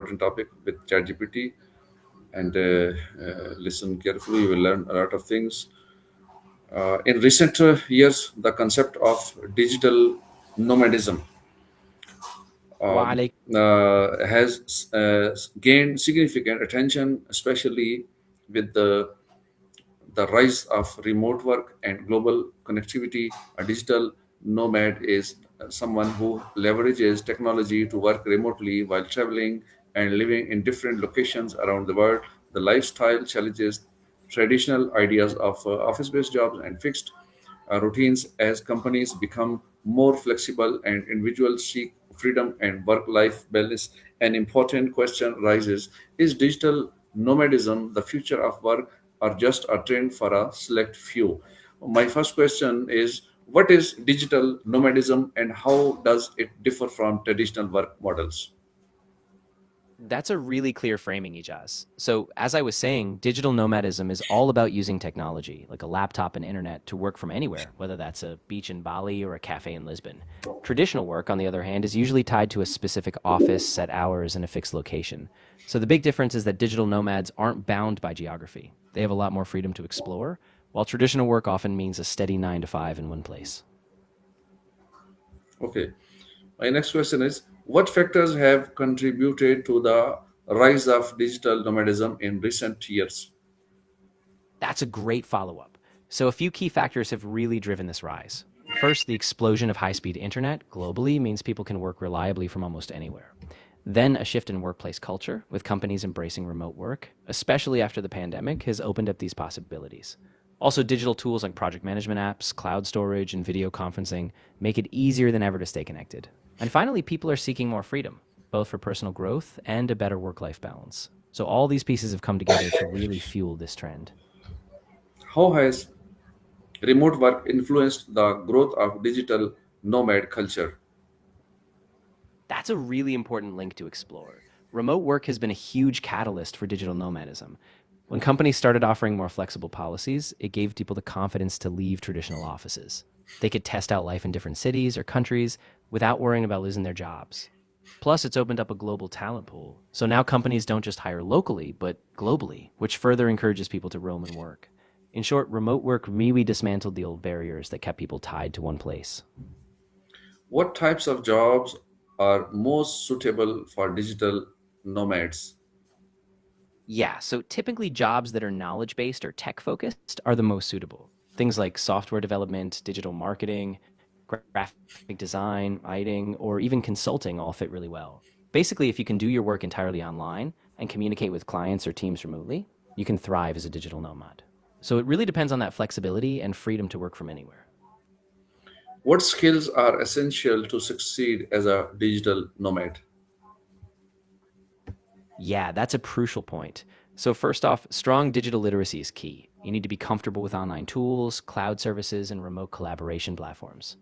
important topic with ChatGPT, and listen carefully. You will learn a lot of things. In recent years, the concept of digital nomadism has gained significant attention, especially with the rise of remote work and global connectivity. A digital nomad is someone who leverages technology to work remotely while traveling and living in different locations around the world. The lifestyle challenges traditional ideas of office based jobs and fixed routines as companies become more flexible and individuals seek freedom and work life balance. An important question rises: is digital nomadism the future of work or just a trend for a select few? My first question is: what is digital nomadism and how does it differ from traditional work models? That's a really clear framing, Ijaz. So, as I was saying, digital nomadism is all about using technology, like a laptop and internet, to work from anywhere, whether that's a beach in Bali or a cafe in Lisbon. Traditional work, on the other hand, is usually tied to a specific office, set hours, and a fixed location. So, the big difference is that digital nomads aren't bound by geography. They have a lot more freedom to explore, while traditional work often means a steady 9 to 5 in one place. Okay. My next question is: what factors have contributed to the rise of digital nomadism in recent years? That's a great follow up. So, a few key factors have really driven this rise. First, the explosion of high speed internet globally means people can work reliably from almost anywhere. Then, a shift in workplace culture, with companies embracing remote work, especially after the pandemic, has opened up these possibilities. Also, digital tools like project management apps, cloud storage, and video conferencing make it easier than ever to stay connected. And finally, people are seeking more freedom, both for personal growth and a better work life balance. So, all these pieces have come together to really fuel this trend. How has remote work influenced the growth of digital nomad culture? That's a really important link to explore. Remote work has been a huge catalyst for digital nomadism. When companies started offering more flexible policies, it gave people the confidence to leave traditional offices. They could test out life in different cities or countries without worrying about losing their jobs. Plus, it's opened up a global talent pool. So now companies don't just hire locally, but globally, which further encourages people to roam and work. In short, remote work really dismantled the old barriers that kept people tied to one place. What types of jobs are most suitable for digital nomads? Yeah, so typically jobs that are knowledge based or tech focused are the most suitable. Things like software development, digital marketing, graphic design, writing, or even consulting all fit really well. Basically, if you can do your work entirely online and communicate with clients or teams remotely, you can thrive as a digital nomad. So it really depends on that flexibility and freedom to work from anywhere. What skills are essential to succeed as a digital nomad? Yeah, that's a crucial point. So, first off, strong digital literacy is key. You need to be comfortable with online tools, cloud services, and remote collaboration platforms.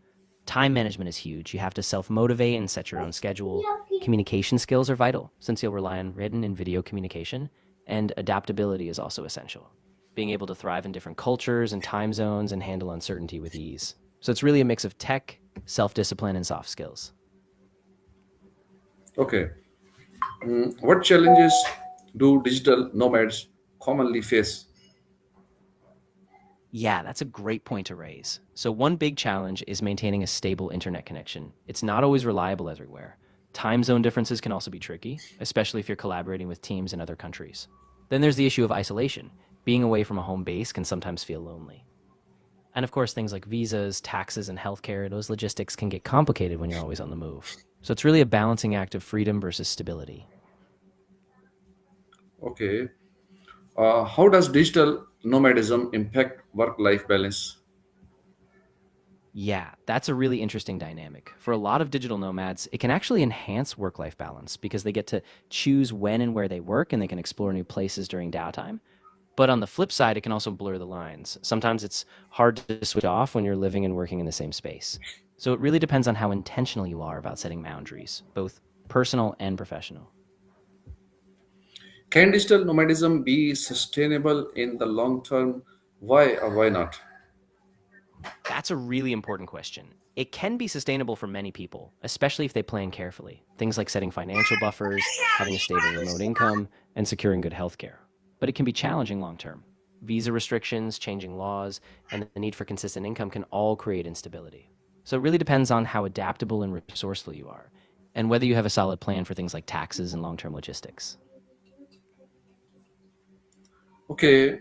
Time management is huge. You have to self motivate and set your own schedule. Communication skills are vital since you'll rely on written and video communication, and adaptability is also essential. Being able to thrive in different cultures and time zones and handle uncertainty with ease. So, it's really a mix of tech, self discipline, and soft skills. Okay. What challenges do digital nomads commonly face? Yeah, that's a great point to raise. So, one big challenge is maintaining a stable internet connection. It's not always reliable everywhere. Time zone differences can also be tricky, especially if you're collaborating with teams in other countries. Then there's the issue of isolation. Being away from a home base can sometimes feel lonely. And of course, things like visas, taxes, and healthcare, those logistics can get complicated when you're always on the move. So, it's really a balancing act of freedom versus stability. Okay. How does digital nomadism impact work life balance? Yeah, that's a really interesting dynamic. For a lot of digital nomads, it can actually enhance work life balance because they get to choose when and where they work and they can explore new places during downtime. But on the flip side, it can also blur the lines. Sometimes it's hard to switch off when you're living and working in the same space. So it really depends on how intentional you are about setting boundaries, both personal and professional. Can digital nomadism be sustainable in the long term? Why or why not? That's a really important question. It can be sustainable for many people, especially if they plan carefully. Things like setting financial buffers, having a stable remote income, and securing good healthcare. But it can be challenging long term. Visa restrictions, changing laws, and the need for consistent income can all create instability. So it really depends on how adaptable and resourceful you are, and whether you have a solid plan for things like taxes and long term logistics. Okay,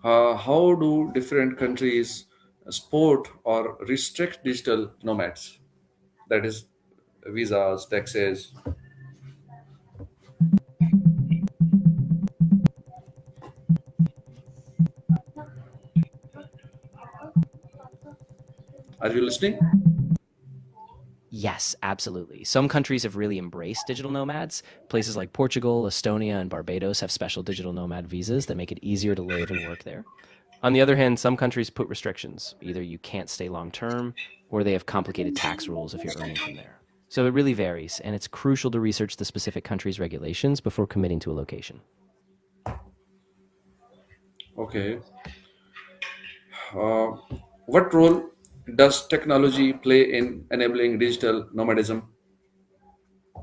how do different countries support or restrict digital nomads? That is, visas, taxes. Are you listening? Yes, absolutely. Some countries have really embraced digital nomads. Places like Portugal, Estonia, and Barbados have special digital nomad visas that make it easier to live and work there. On the other hand, some countries put restrictions. Either you can't stay long term, or they have complicated tax rules if you're earning from there. So it really varies, and it's crucial to research the specific country's regulations before committing to a location. Okay. Uh, what role does technology play in enabling digital nomadism?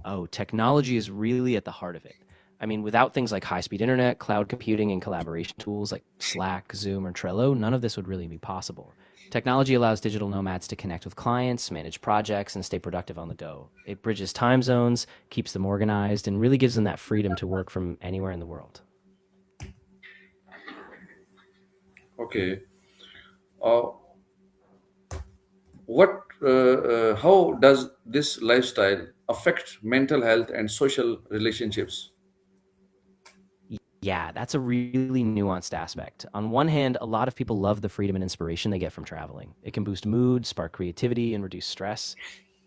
Oh, technology is really at the heart of it. I mean, without things like high speed internet, cloud computing, and collaboration tools like Slack, Zoom, or Trello, none of this would really be possible. Technology allows digital nomads to connect with clients, manage projects, and stay productive on the go. It bridges time zones, keeps them organized, and really gives them that freedom to work from anywhere in the world. Okay. Uh, how does this lifestyle affect mental health and social relationships? Yeah, that's a really nuanced aspect. On one hand, a lot of people love the freedom and inspiration they get from traveling. It can boost mood, spark creativity, and reduce stress.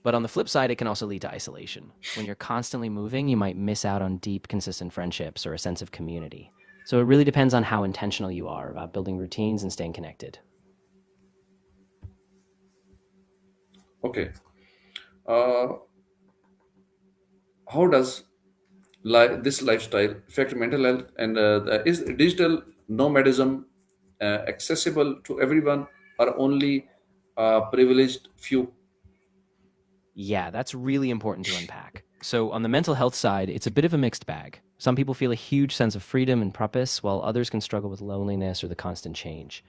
But on the flip side, it can also lead to isolation. When you're constantly moving, you might miss out on deep, consistent friendships or a sense of community. So it really depends on how intentional you are about building routines and staying connected. Okay. Uh, how does this lifestyle affect mental health, and is digital nomadism accessible to everyone or only privileged few? Yeah, that's really important to unpack. So, on the mental health side, it's a bit of a mixed bag. Some people feel a huge sense of freedom and purpose, while others can struggle with loneliness or the constant change.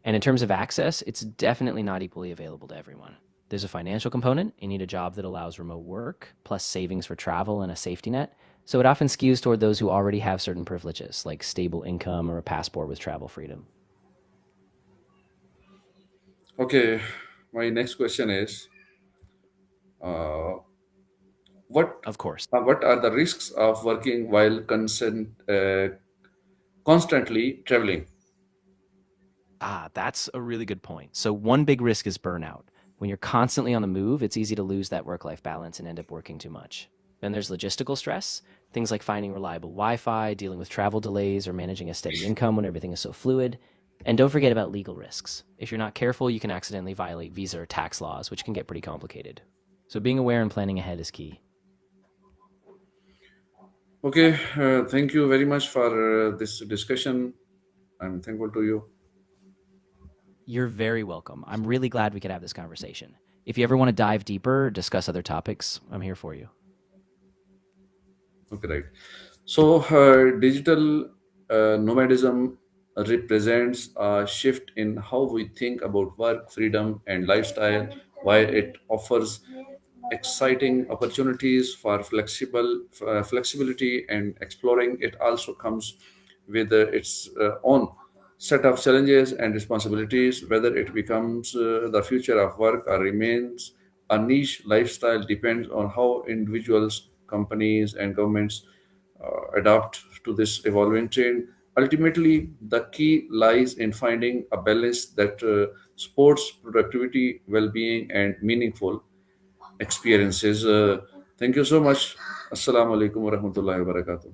And in terms of access, it's definitely not equally available to everyone. There's a financial component. You need a job that allows remote work, plus savings for travel and a safety net. So it often skews toward those who already have certain privileges, like stable income or a passport with travel freedom. Okay, my next question is, uh, what Of course. what are the risks of working while constantly traveling? That's a really good point. So, one big risk is burnout. When you're constantly on the move, it's easy to lose that work life balance and end up working too much. Then there's logistical stress, things like finding reliable Wi Fi, dealing with travel delays, or managing a steady income when everything is so fluid. And don't forget about legal risks. If you're not careful, you can accidentally violate visa or tax laws, which can get pretty complicated. So, being aware and planning ahead is key. Okay, thank you very much for this discussion. I'm thankful to you. You're very welcome. I'm really glad we could have this conversation. If you ever want to dive deeper, or discuss other topics, I'm here for you. Okay, right. So, digital nomadism represents a shift in how we think about work, freedom, and lifestyle. While it offers exciting opportunities for flexibility and exploring, it also comes with its own set of challenges and responsibilities. Whether it becomes the future of work or remains a niche lifestyle depends on how individuals, companies, and governments adapt to this evolving trend. Ultimately, the key lies in finding a balance that supports productivity, well-being, and meaningful experiences. Thank you so much. Assalamu alaikum wa rahmatullahi wa barakatuh.